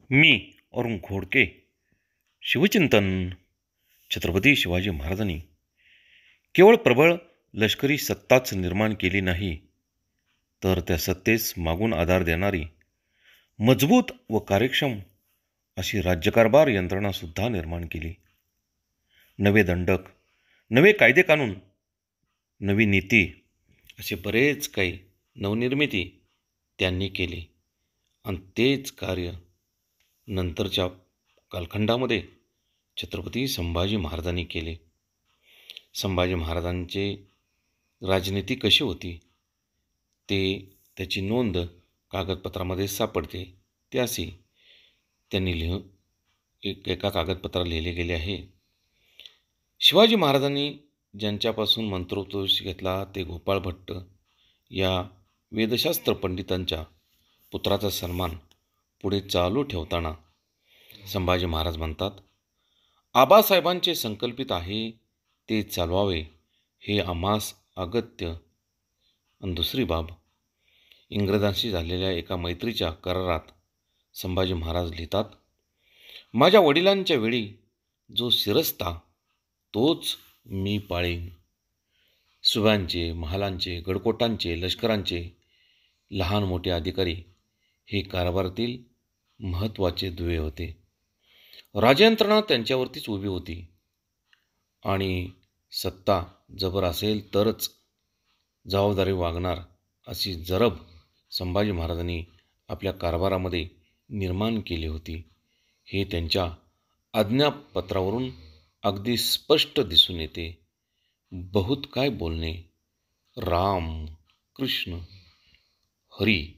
मी अरुण खोडके. शिवचिंतन. छत्रपती शिवाजी महाराजांनी केवळ प्रबळ लष्करी सत्ताच निर्माण केली नाही, तर त्या सत्तेस मागून आधार देणारी मजबूत व कार्यक्षम अशी राज्यकारभार यंत्रणासुद्धा निर्माण केली. नवे दंडक, नवे कायदेकानून, नवी नीती असे बरेच काही नवनिर्मिती त्यांनी केली आणि तेच कार्य नंतरच्या कालखंडामध्ये छत्रपती संभाजी महाराजांनी केले. संभाजी महाराजांचे राजनीती कशी होती ते त्याची नोंद कागदपत्रामध्ये सापडते. ते असे त्यांनी एका कागदपत्रात लिहिले गेले आहे. शिवाजी महाराजांनी ज्यांच्यापासून मंत्रोपदेश घेतला ते गोपाळ भट्ट या वेदशास्त्र पंडितांच्या पुत्राचा सन्मान पुढे चालू ठेवताना संभाजी महाराज म्हणतात, आबासाहेबांचे संकल्पित आहे ते चालवावे हे आम्हास अगत्य. आणि दुसरी बाब, इंग्रजांशी झालेल्या एका मैत्रीच्या करारात संभाजी महाराज लिहितात, माझ्या वडिलांच्या वेळी जो शिरस्ता तोच मी पाळीन. सुब्यांचे, महालांचे, गडकोटांचे, लष्करांचे लहान मोठे अधिकारी हे कारभारातील महत्त्वाचे दुवे होते. राजयंत्रणा त्यांच्यावरतीच उभी होती आणि सत्ता जबर असेल तरच जबाबदारी वागणार अशी जरब संभाजी महाराजांनी आपल्या कारभारामध्ये निर्माण केली होती. हे त्यांच्या आज्ञापत्रावरून अगदी स्पष्ट दिसून येते. बहुत काय बोलणे. राम, कृष्ण, हरी